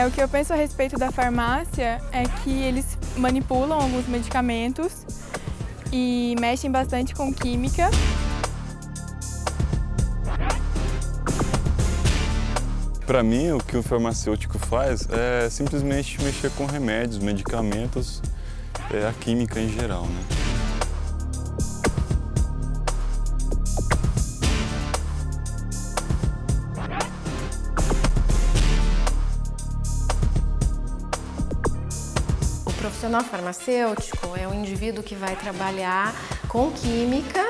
O que eu penso a respeito da farmácia é que eles manipulam alguns medicamentos e mexem bastante com química. Para mim, o que o farmacêutico faz é simplesmente mexer com remédios, medicamentos, a química em geral, né? O profissional farmacêutico é um indivíduo que vai trabalhar com química,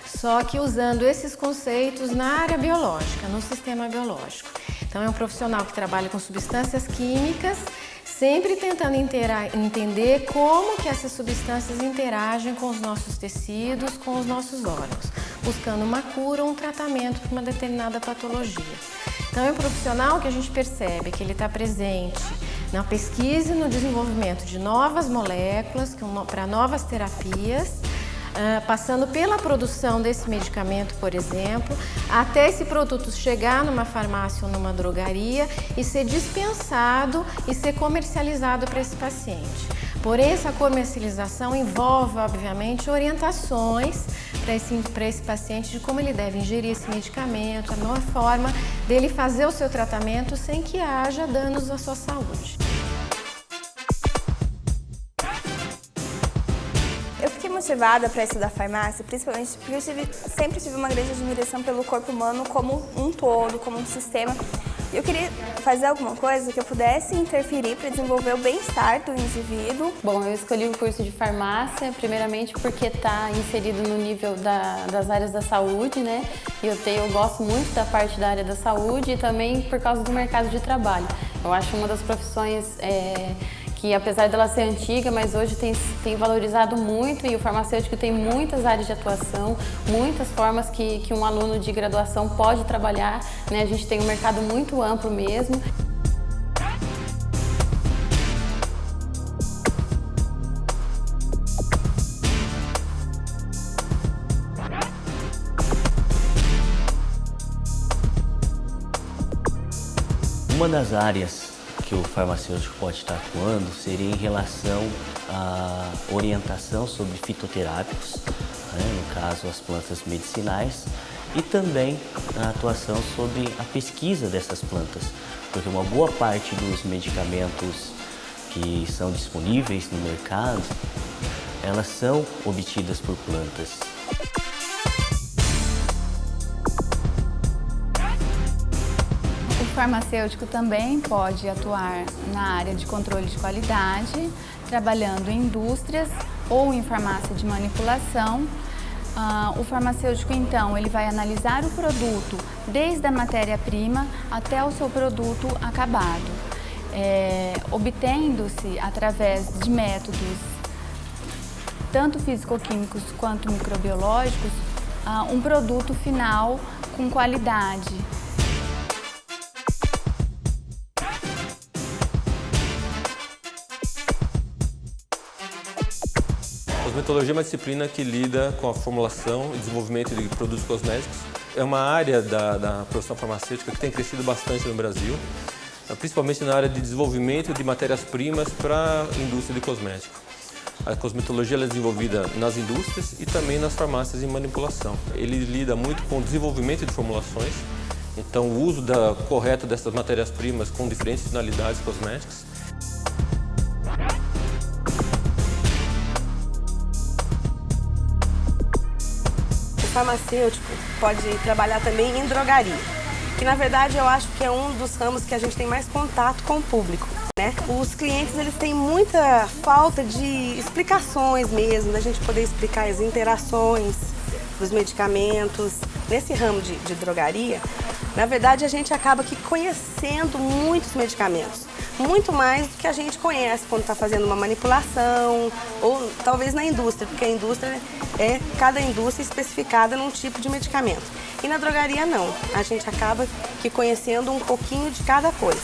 só que usando esses conceitos na área biológica, no sistema biológico. Então é um profissional que trabalha com substâncias químicas, sempre tentando entender como que essas substâncias interagem com os nossos tecidos, com os nossos órgãos, buscando uma cura ou um tratamento para uma determinada patologia. Então é um profissional que a gente percebe que ele está presente na pesquisa e no desenvolvimento de novas moléculas para novas terapias, passando pela produção desse medicamento, por exemplo, até esse produto chegar numa farmácia ou numa drogaria e ser dispensado e ser comercializado para esse paciente. Porém, essa comercialização envolve, obviamente, orientações para esse paciente de como ele deve ingerir esse medicamento, a melhor forma dele fazer o seu tratamento sem que haja danos à sua saúde. Eu fiquei motivada para estudar farmácia, principalmente porque eu sempre tive uma grande admiração pelo corpo humano como um todo, como um sistema. E eu queria fazer alguma coisa que eu pudesse interferir para desenvolver o bem-estar do indivíduo. Bom, eu escolhi o curso de farmácia, primeiramente porque está inserido no nível das áreas da saúde, né? E eu gosto muito da parte da área da saúde e também por causa do mercado de trabalho. Eu acho uma das profissões que, apesar dela ser antiga, mas hoje tem valorizado muito, e o farmacêutico tem muitas áreas de atuação, muitas formas que um aluno de graduação pode trabalhar, né? A gente tem um mercado muito amplo mesmo. Uma das áreas que o farmacêutico pode estar atuando seria em relação à orientação sobre fitoterápicos, né, no caso as plantas medicinais, e também a atuação sobre a pesquisa dessas plantas, porque uma boa parte dos medicamentos que são disponíveis no mercado, elas são obtidas por plantas. O farmacêutico também pode atuar na área de controle de qualidade, trabalhando em indústrias ou em farmácia de manipulação. O farmacêutico, então, ele vai analisar o produto desde a matéria-prima até o seu produto acabado, obtendo-se, através de métodos tanto físico-químicos quanto microbiológicos, um produto final com qualidade. Cosmetologia é uma disciplina que lida com a formulação e desenvolvimento de produtos cosméticos. É uma área da profissão farmacêutica que tem crescido bastante no Brasil, principalmente na área de desenvolvimento de matérias-primas para a indústria de cosmético. A cosmetologia é desenvolvida nas indústrias e também nas farmácias em manipulação. Ele lida muito com o desenvolvimento de formulações, então o uso correto dessas matérias-primas com diferentes finalidades cosméticas. O farmacêutico pode trabalhar também em drogaria, que na verdade eu acho que é um dos ramos que a gente tem mais contato com o público, né? Os clientes, eles têm muita falta de explicações mesmo, da gente poder explicar as interações dos medicamentos. Nesse ramo de drogaria, na verdade a gente acaba aqui conhecendo muitos medicamentos, muito mais do que a gente conhece quando está fazendo uma manipulação ou talvez na indústria, porque a indústria cada indústria especificada num tipo de medicamento. E na drogaria não, a gente acaba que conhecendo um pouquinho de cada coisa.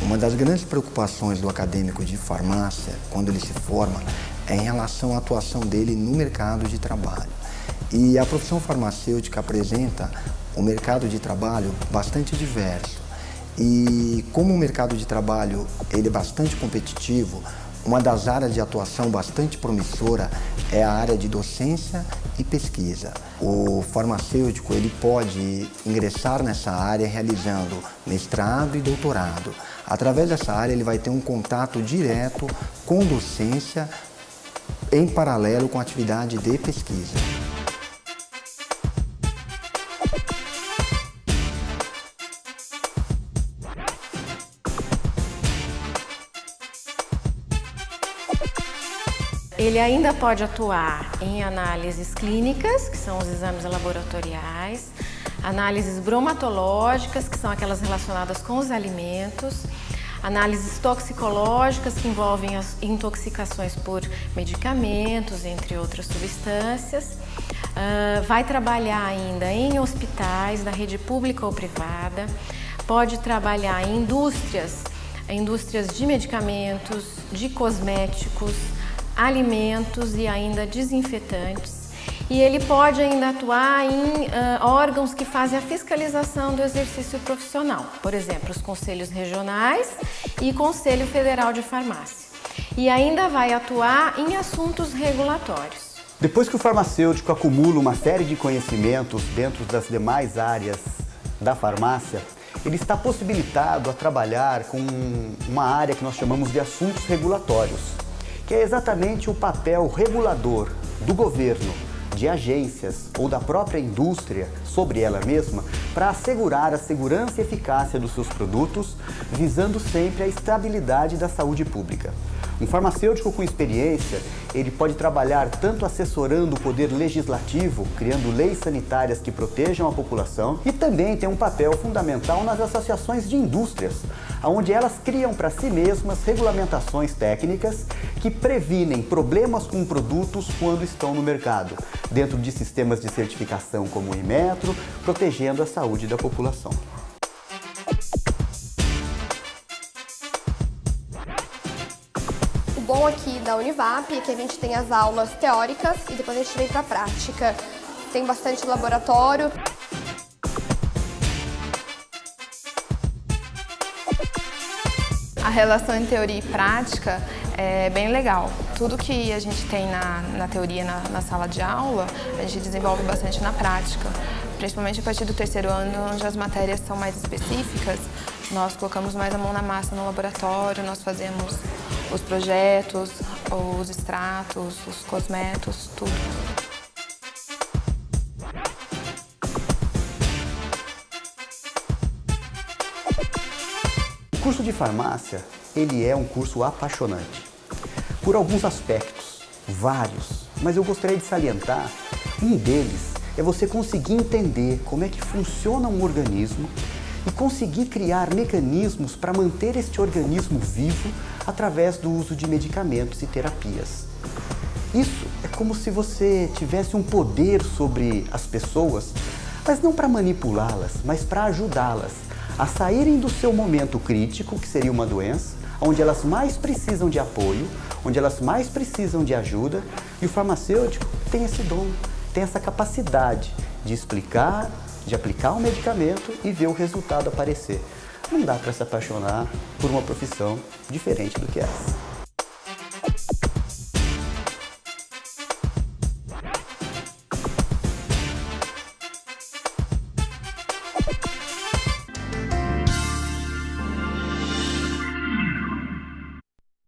Uma das grandes preocupações do acadêmico de farmácia, quando ele se forma, é em relação à atuação dele no mercado de trabalho. E a profissão farmacêutica apresenta um mercado de trabalho bastante diverso. E como o mercado de trabalho ele é bastante competitivo, uma das áreas de atuação bastante promissora é a área de docência e pesquisa. O farmacêutico ele pode ingressar nessa área realizando mestrado e doutorado. Através dessa área ele vai ter um contato direto com docência em paralelo com a atividade de pesquisa. Ele ainda pode atuar em análises clínicas, que são os exames laboratoriais, análises bromatológicas, que são aquelas relacionadas com os alimentos, análises toxicológicas, que envolvem as intoxicações por medicamentos, entre outras substâncias. Vai trabalhar ainda em hospitais, da rede pública ou privada, pode trabalhar em indústrias de medicamentos, de cosméticos, alimentos e ainda desinfetantes. E ele pode ainda atuar em órgãos que fazem a fiscalização do exercício profissional, por exemplo, os conselhos regionais e Conselho Federal de Farmácia. E ainda vai atuar em assuntos regulatórios. Depois que o farmacêutico acumula uma série de conhecimentos dentro das demais áreas da farmácia, ele está possibilitado a trabalhar com uma área que nós chamamos de assuntos regulatórios, que é exatamente o papel regulador do governo, de agências ou da própria indústria sobre ela mesma para assegurar a segurança e eficácia dos seus produtos, visando sempre a estabilidade da saúde pública. Um farmacêutico com experiência, ele pode trabalhar tanto assessorando o poder legislativo, criando leis sanitárias que protejam a população, e também tem um papel fundamental nas associações de indústrias, onde elas criam para si mesmas regulamentações técnicas que previnem problemas com produtos quando estão no mercado, dentro de sistemas de certificação como o Inmetro, protegendo a saúde da população. O bom aqui da Univap é que a gente tem as aulas teóricas e depois a gente vem para a prática. Tem bastante laboratório. A relação entre teoria e prática é bem legal. Tudo que a gente tem na teoria, na sala de aula, a gente desenvolve bastante na prática. Principalmente a partir do terceiro ano, onde as matérias são mais específicas, nós colocamos mais a mão na massa no laboratório, nós fazemos os projetos, os extratos, os cosméticos, tudo. O curso de farmácia, ele é um curso apaixonante, por alguns aspectos, vários, mas eu gostaria de salientar, um deles é você conseguir entender como é que funciona um organismo e conseguir criar mecanismos para manter este organismo vivo através do uso de medicamentos e terapias. Isso é como se você tivesse um poder sobre as pessoas, mas não para manipulá-las, mas para ajudá-las a saírem do seu momento crítico, que seria uma doença, onde elas mais precisam de apoio, onde elas mais precisam de ajuda, e o farmacêutico tem esse dom, tem essa capacidade de explicar, de aplicar um medicamento e ver o resultado aparecer. Não dá para se apaixonar por uma profissão diferente do que essa.